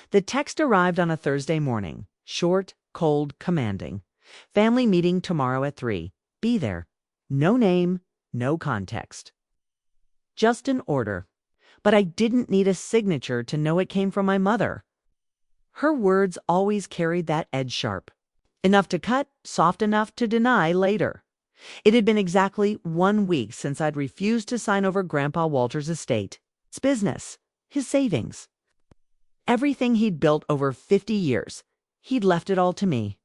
The text arrived on a Thursday morning. Short, cold, commanding. Family meeting tomorrow at 3. Be there. No name, no context. Just an order. But I didn't need a signature to know it came from my mother. Her words always carried that edge sharp. Enough to cut, soft enough to deny later. It had been exactly 1 week since I'd refused to sign over Grandpa Walter's estate, his business, his savings. Everything he'd built over 50 years, he'd left it all to me.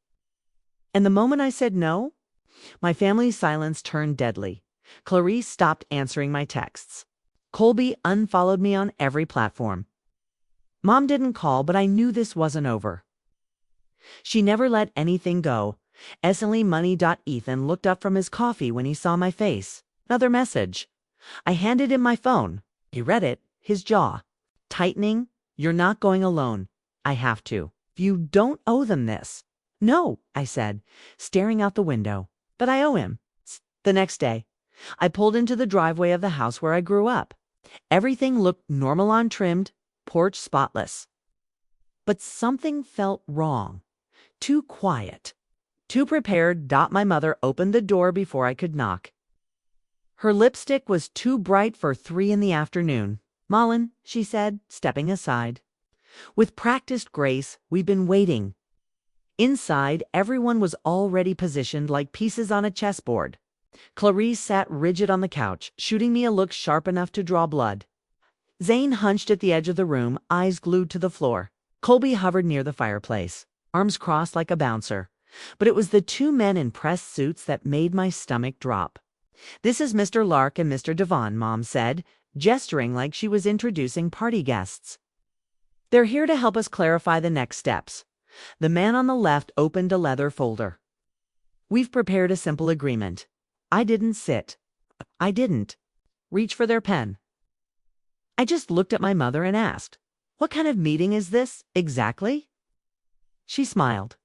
And the moment I said no, my family's silence turned deadly. Clarice stopped answering my texts. Colby unfollowed me on every platform. Mom didn't call, but I knew this wasn't over. She never let anything go. Ethan looked up from his coffee when he saw my face. Another message. I handed him my phone. He read it, his jaw tightening. You're not going alone. I have to. You don't owe them this. No, I said, staring out the window. But I owe him. The next day, I pulled into the driveway of the house where I grew up. Everything looked normal, untrimmed, porch spotless. But something felt wrong. Too quiet. Too prepared. My mother opened the door before I could knock. Her lipstick was too bright for 3 in the afternoon. "Mullen," she said, stepping aside. With practiced grace, we'd been waiting. Inside, everyone was already positioned like pieces on a chessboard. Clarice sat rigid on the couch, shooting me a look sharp enough to draw blood. Zane hunched at the edge of the room, eyes glued to the floor. Colby hovered near the fireplace, arms crossed like a bouncer. But it was the 2 men in pressed suits that made my stomach drop. "This is Mr. Lark and Mr. Devon," Mom said, gesturing like she was introducing party guests. "They're here to help us clarify the next steps." The man on the left opened a leather folder. "We've prepared a simple agreement." I didn't reach for their pen. I just looked at my mother and asked, "What kind of meeting is this, exactly?" She smiled.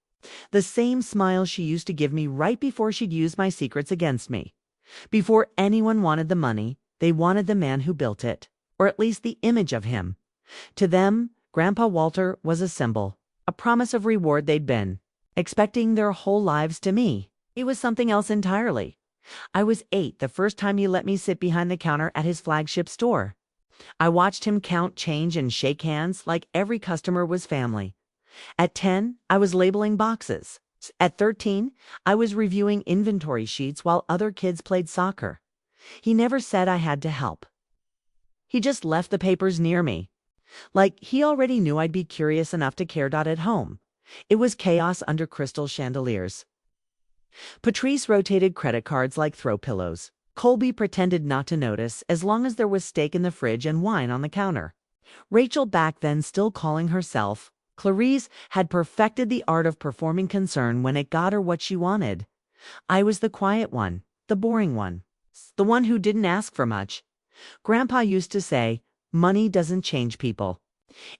The same smile she used to give me right before she'd used my secrets against me. Before anyone wanted the money, they wanted the man who built it, or at least the image of him. To them, Grandpa Walter was a symbol, a promise of reward they'd been expecting their whole lives to me. He was something else entirely. I was 8 the first time he let me sit behind the counter at his flagship store. I watched him count change and shake hands like every customer was family. At 10, I was labeling boxes. At 13, I was reviewing inventory sheets while other kids played soccer. He never said I had to help. He just left the papers near me. Like he already knew I'd be curious enough to care. At home, it was chaos under crystal chandeliers. Patrice rotated credit cards like throw pillows. Colby pretended not to notice as long as there was steak in the fridge and wine on the counter. Rachel, back then still calling herself Clarice, had perfected the art of performing concern when it got her what she wanted. I was the quiet one, the boring one, the one who didn't ask for much. Grandpa used to say, "Money doesn't change people.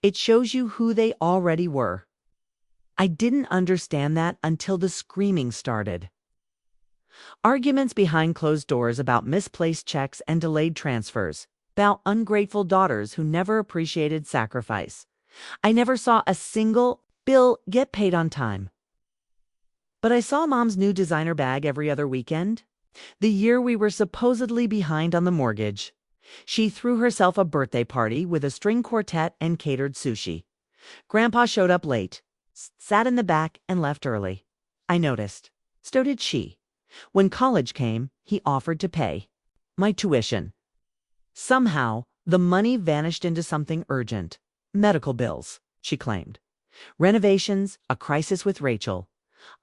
It shows you who they already were." I didn't understand that until the screaming started. Arguments behind closed doors about misplaced checks and delayed transfers, about ungrateful daughters who never appreciated sacrifice. I never saw a single bill get paid on time. But I saw Mom's new designer bag every other weekend. The year we were supposedly behind on the mortgage, she threw herself a birthday party with a string quartet and catered sushi. Grandpa showed up late, sat in the back, and left early. I noticed. So did she. When college came, he offered to pay my tuition. Somehow, the money vanished into something urgent. Medical bills, she claimed. Renovations, a crisis with Rachel.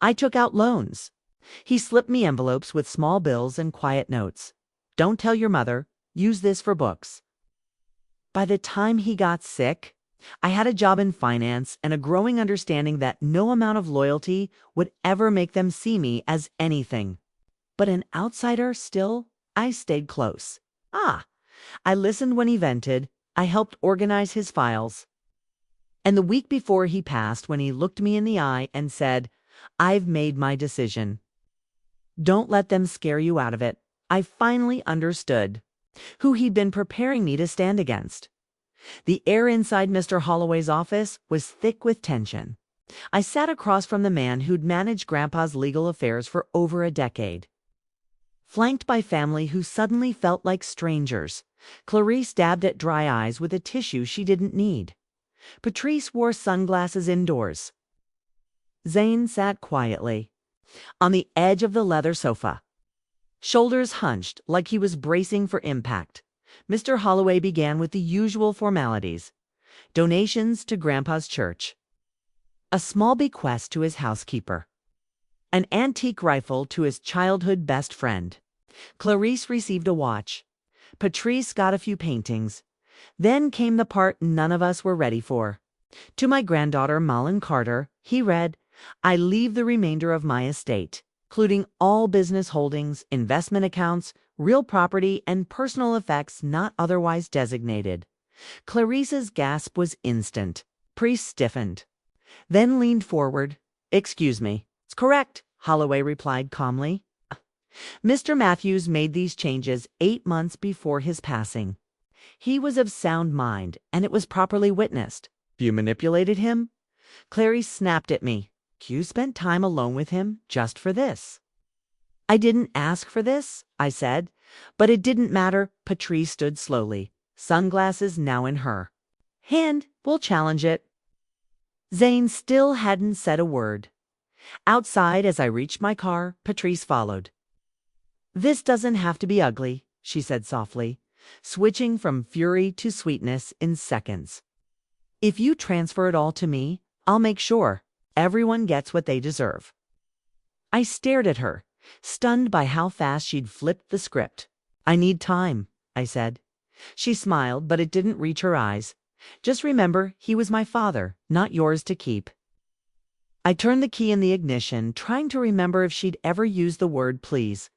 I took out loans. He slipped me envelopes with small bills and quiet notes. "Don't tell your mother. Use this for books." By the time he got sick, I had a job in finance and a growing understanding that no amount of loyalty would ever make them see me as anything. But an outsider still, I stayed close. I listened when he vented. I helped organize his files. And the week before he passed, when he looked me in the eye and said, "I've made my decision. Don't let them scare you out of it," I finally understood who he'd been preparing me to stand against. The air inside Mr. Holloway's office was thick with tension. I sat across from the man who'd managed Grandpa's legal affairs for over a decade. Flanked by family who suddenly felt like strangers, Clarice dabbed at dry eyes with a tissue she didn't need. Patrice wore sunglasses indoors. Zane sat quietly, on the edge of the leather sofa. Shoulders hunched like he was bracing for impact, Mr. Holloway began with the usual formalities. Donations to Grandpa's church. A small bequest to his housekeeper. An antique rifle to his childhood best friend. Clarice received a watch. Patrice got a few paintings. Then came the part none of us were ready for. To my granddaughter, Malin Carter, he read, "I leave the remainder of my estate, including all business holdings, investment accounts, real property, and personal effects not otherwise designated." Clarice's gasp was instant. Priest stiffened, then leaned forward. "Excuse me." "It's correct," Holloway replied calmly. Mr. Matthews made these changes 8 months before his passing. He was of sound mind, and it was properly witnessed. "You manipulated him?" Clarice snapped at me. "You spent time alone with him just for this." "I didn't ask for this," I said. "But it didn't matter." Patrice stood slowly, sunglasses now in her hand. "We'll challenge it." Zane still hadn't said a word. Outside, as I reached my car, Patrice followed. "This doesn't have to be ugly," she said softly, switching from fury to sweetness in seconds. "If you transfer it all to me, I'll make sure everyone gets what they deserve." I stared at her, stunned by how fast she'd flipped the script. "I need time," I said. She smiled, but it didn't reach her eyes. "Just remember, he was my father, not yours to keep." I turned the key in the ignition, trying to remember if she'd ever used the word please.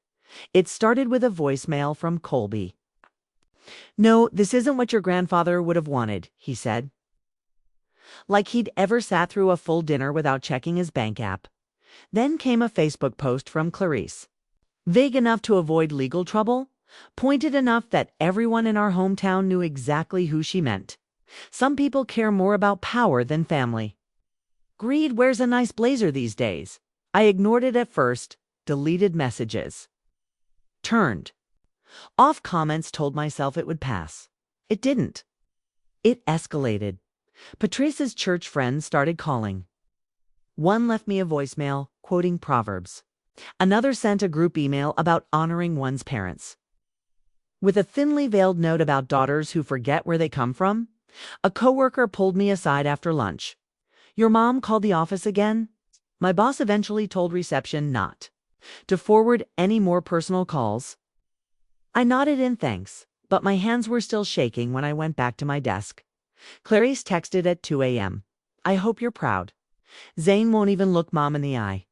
It started with a voicemail from Colby. "No, this isn't what your grandfather would have wanted," he said. Like he'd ever sat through a full dinner without checking his bank app. Then came a Facebook post from Clarice. Vague enough to avoid legal trouble, pointed enough that everyone in our hometown knew exactly who she meant. Some people care more about power than family. Greed wears a nice blazer these days. I ignored it at first, deleted messages. Turned. Off comments, told myself it would pass. It didn't. It escalated. Patrice's church friends started calling. One left me a voicemail, quoting Proverbs. Another sent a group email about honoring one's parents. With a thinly veiled note about daughters who forget where they come from, a coworker pulled me aside after lunch. "Your mom called the office again?" My boss eventually told reception not to forward any more personal calls. I nodded in thanks, but my hands were still shaking when I went back to my desk. Clarice texted at 2 a.m. "I hope you're proud. Zane won't even look Mom in the eye.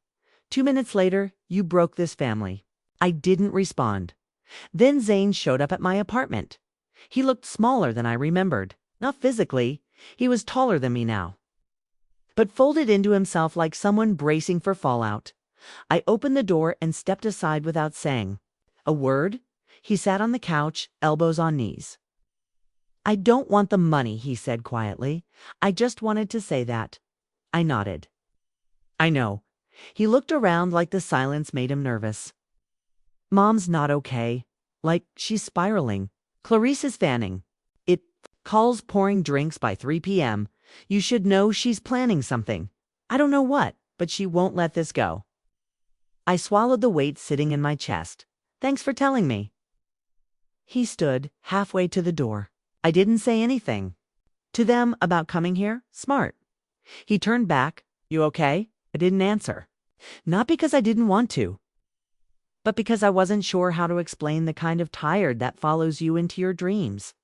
2 minutes later, you broke this family." I didn't respond. Then Zane showed up at my apartment. He looked smaller than I remembered. Not physically. He was taller than me now, but folded into himself like someone bracing for fallout. I opened the door and stepped aside without saying a word. He sat on the couch, elbows on knees. "I don't want the money," he said quietly. "I just wanted to say that." I nodded. "I know." He looked around like the silence made him nervous. "Mom's not okay. Like, she's spiraling. Clarice is fanning it. Calls pouring drinks by 3 p.m. You should know she's planning something. I don't know what, but she won't let this go." I swallowed the weight sitting in my chest. "Thanks for telling me." He stood halfway to the door. I didn't say anything to them about coming here. Smart. He turned back. "You okay?" I didn't answer. Not because I didn't want to, but because I wasn't sure how to explain the kind of tired that follows you into your dreams.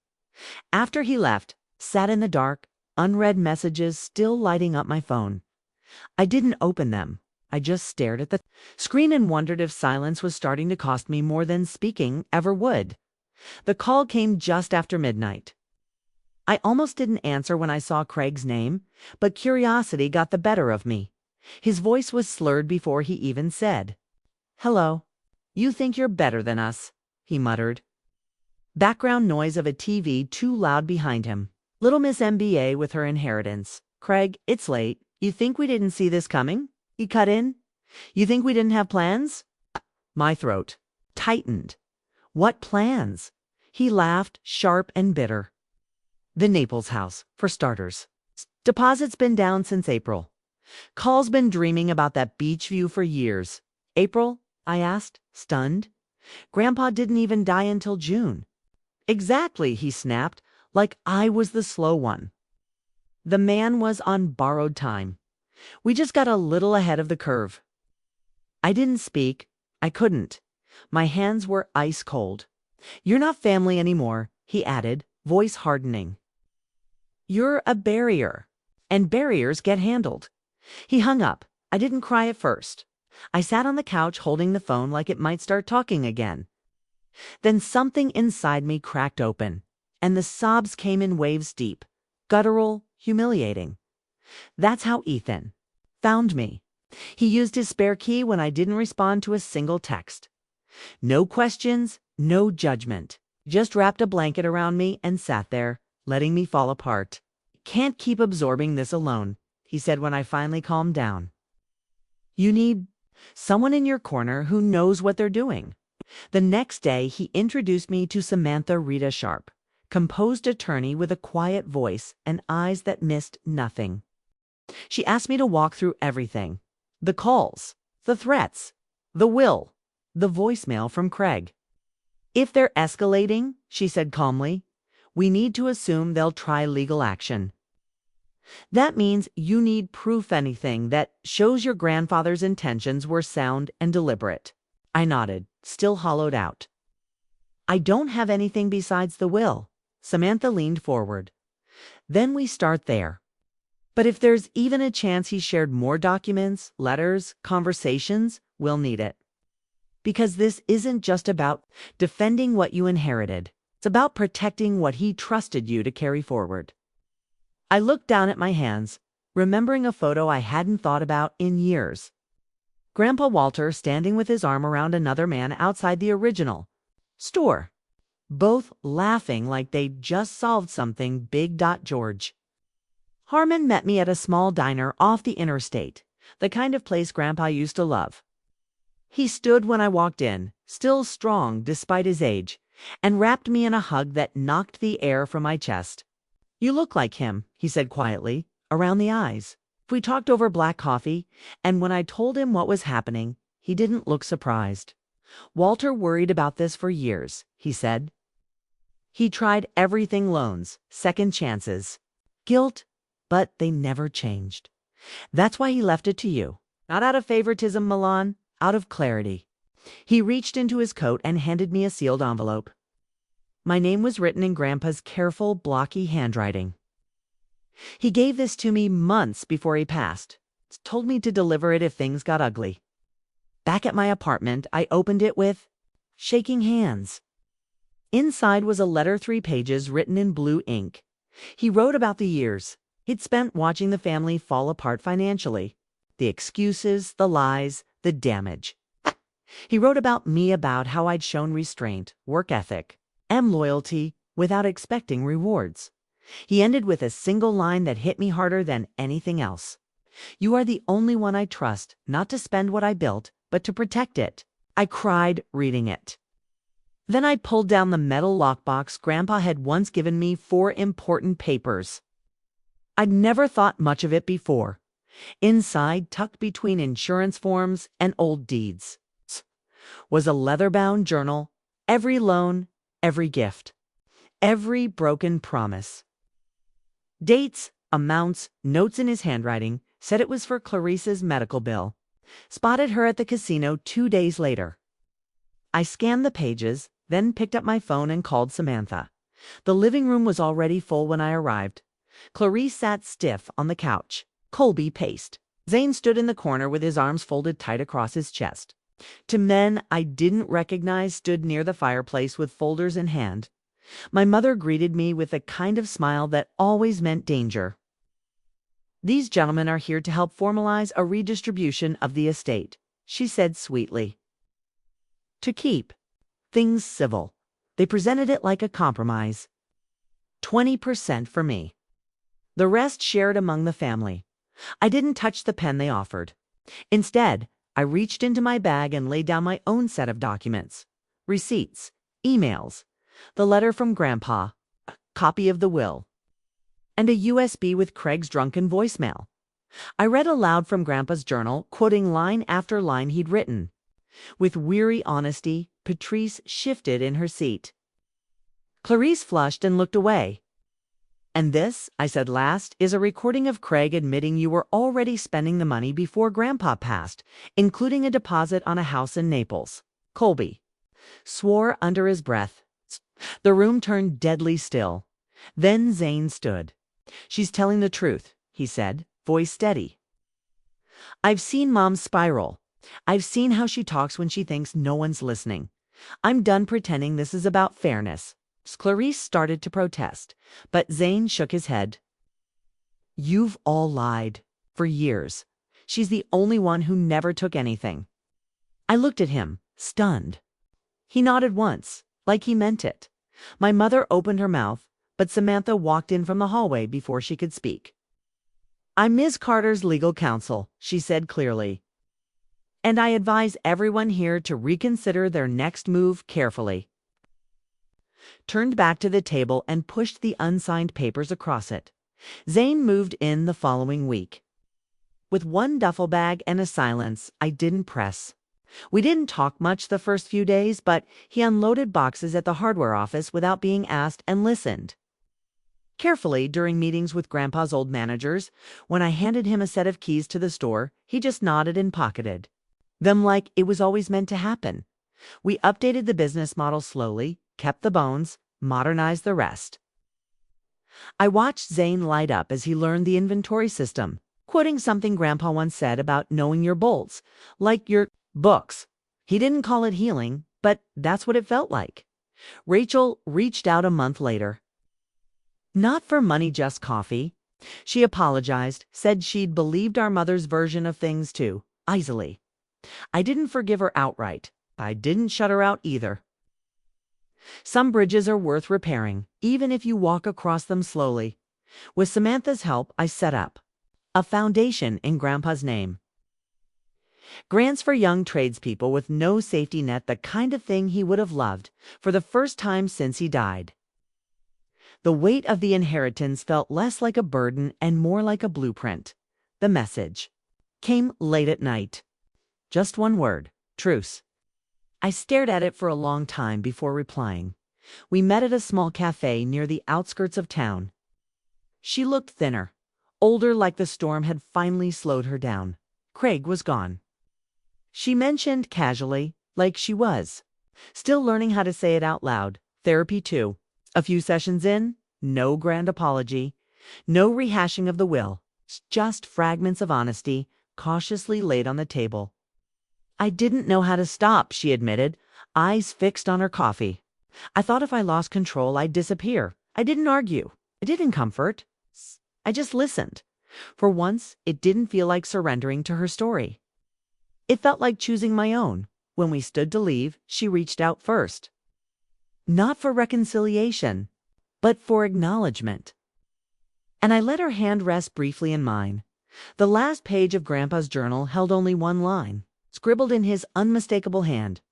After he left, sat in the dark, unread messages still lighting up my phone. I didn't open them. I just stared at the screen and wondered if silence was starting to cost me more than speaking ever would. The call came just after midnight. I almost didn't answer when I saw Craig's name, but curiosity got the better of me. His voice was slurred before he even said, "Hello. You think you're better than us," he muttered. Background noise of a TV too loud behind him. Little Miss MBA with her inheritance. Craig, it's late. You think we didn't see this coming? He cut in. You think we didn't have plans? My throat tightened. What plans? He laughed, sharp and bitter. The Naples house, for starters. Deposit's been down since April. Call's been dreaming about that beach view for years. April? I asked, stunned. Grandpa didn't even die until June. Exactly, he snapped, like I was the slow one. The man was on borrowed time. We just got a little ahead of the curve. I didn't speak. I couldn't. My hands were ice cold. You're not family anymore, he added, voice hardening. You're a barrier, and barriers get handled. He hung up. I didn't cry at first. I sat on the couch holding the phone like it might start talking again. Then something inside me cracked open, and the sobs came in waves deep, guttural, humiliating. That's how Ethan found me. He used his spare key when I didn't respond to a single text. No questions, no judgment. Just wrapped a blanket around me and sat there, letting me fall apart. Can't keep absorbing this alone, he said when I finally calmed down. You need someone in your corner who knows what they're doing. The next day, he introduced me to Samantha Rita Sharp, composed attorney with a quiet voice and eyes that missed nothing. She asked me to walk through everything. The calls, the threats, the will, the voicemail from Craig. If they're escalating, she said calmly, we need to assume they'll try legal action. That means you need proof anything that shows your grandfather's intentions were sound and deliberate. I nodded, still hollowed out. I don't have anything besides the will. Samantha leaned forward. Then we start there. But if there's even a chance he shared more documents, letters, conversations, we'll need it. Because this isn't just about defending what you inherited. It's about protecting what he trusted you to carry forward. I looked down at my hands, remembering a photo I hadn't thought about in years. Grandpa Walter standing with his arm around another man outside the original store, both laughing like they'd just solved something big. George Harmon met me at a small diner off the interstate, the kind of place Grandpa used to love. He stood when I walked in, still strong despite his age, and wrapped me in a hug that knocked the air from my chest. You look like him, he said quietly, around the eyes. We talked over black coffee, and when I told him what was happening, he didn't look surprised. Walter worried about this for years, he said. He tried everything: loans, second chances, guilt, but they never changed. That's why he left it to you. Not out of favoritism, Milan, out of clarity. He reached into his coat and handed me a sealed envelope. My name was written in Grandpa's careful, blocky handwriting. He gave this to me months before he passed. Told me to deliver it if things got ugly. Back at my apartment, I opened it with shaking hands. Inside was a letter 3 pages written in blue ink. He wrote about the years he'd spent watching the family fall apart financially. The excuses, the lies, the damage. He wrote about me, about how I'd shown restraint, work ethic, and loyalty without expecting rewards. He ended with a single line that hit me harder than anything else. You are the only one I trust, not to spend what I built, but to protect it. I cried reading it. Then I pulled down the metal lockbox Grandpa had once given me for important papers. I'd never thought much of it before. Inside, tucked between insurance forms and old deeds, was a leather-bound journal, every loan, every gift, every broken promise. Dates, amounts, notes in his handwriting said it was for Clarice's medical bill. Spotted her at the casino 2 days later. I scanned the pages, then picked up my phone and called Samantha. The living room was already full when I arrived. Clarice sat stiff on the couch, Colby paced. Zane stood in the corner with his arms folded tight across his chest. 2 men I didn't recognize stood near the fireplace with folders in hand. My mother greeted me with a kind of smile that always meant danger. These gentlemen are here to help formalize a redistribution of the estate, she said sweetly. To keep things civil. They presented it like a compromise. 20% for me. The rest shared among the family. I didn't touch the pen they offered. Instead, I reached into my bag and laid down my own set of documents. Receipts, emails, the letter from Grandpa, a copy of the will, and a USB with Craig's drunken voicemail. I read aloud from Grandpa's journal, quoting line after line he'd written. With weary honesty, Patrice shifted in her seat. Clarice flushed and looked away. "And this," I said last, "is a recording of Craig admitting you were already spending the money before Grandpa passed, including a deposit on a house in Naples." Colby swore under his breath. The room turned deadly still. Then Zane stood. "She's telling the truth," he said, voice steady. "I've seen Mom spiral. I've seen how she talks when she thinks no one's listening. I'm done pretending this is about fairness." Clarice started to protest, but Zane shook his head. "You've all lied. For years. She's the only one who never took anything." I looked at him, stunned. He nodded once, like he meant it. My mother opened her mouth, but Samantha walked in from the hallway before she could speak. "I'm Ms. Carter's legal counsel," she said clearly. "And I advise everyone here to reconsider their next move carefully." Turned back to the table and pushed the unsigned papers across it. Zane moved in the following week. With one duffel bag and a silence I didn't press. We didn't talk much the first few days, but he unloaded boxes at the hardware office without being asked and listened carefully during meetings with Grandpa's old managers. When I handed him a set of keys to the store, he just nodded and pocketed them like it was always meant to happen. We updated the business model slowly, kept the bones, modernized the rest. I watched Zane light up as he learned the inventory system, quoting something Grandpa once said about knowing your bolts, like your books. He didn't call it healing, but that's what it felt like. Rachel reached out a month later. Not for money, just coffee. She apologized, said she'd believed our mother's version of things too, easily. I didn't forgive her outright. I didn't shut her out either. Some bridges are worth repairing, even if you walk across them slowly. With Samantha's help, I set up a foundation in Grandpa's name. Grants for young tradespeople with no safety net, the kind of thing he would have loved for the first time since he died. The weight of the inheritance felt less like a burden and more like a blueprint. The message came late at night. Just one word: truce. I stared at it for a long time before replying. We met at a small cafe near the outskirts of town. She looked thinner, older, like the storm had finally slowed her down. Craig was gone. She mentioned casually, like she was still learning how to say it out loud. Therapy too. A few sessions in, no grand apology, no rehashing of the will, just fragments of honesty cautiously laid on the table. I didn't know how to stop, she admitted, eyes fixed on her coffee. I thought if I lost control, I'd disappear. I didn't argue. I didn't comfort. I just listened. For once, it didn't feel like surrendering to her story. It felt like choosing my own. When we stood to leave, she reached out first. Not for reconciliation, but for acknowledgement. And I let her hand rest briefly in mine. The last page of Grandpa's journal held only one line, scribbled in his unmistakable hand.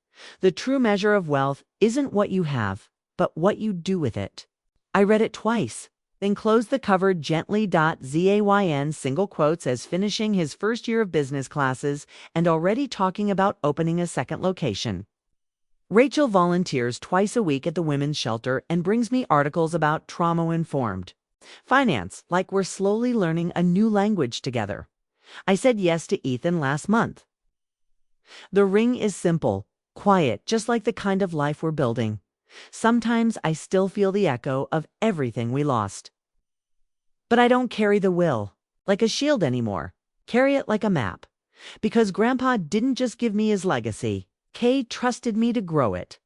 The true measure of wealth isn't what you have, but what you do with it. I read it twice, then closed the cover gently. Zayn single quotes as finishing his first year of business classes and already talking about opening a second location. Rachel volunteers twice a week at the women's shelter and brings me articles about trauma-informed finance, like we're slowly learning a new language together. I said yes to Ethan last month. The ring is simple, quiet, just like the kind of life we're building. Sometimes I still feel the echo of everything we lost. But I don't carry the will like a shield anymore. Carry it like a map. Because Grandpa didn't just give me his legacy. Kay trusted me to grow it.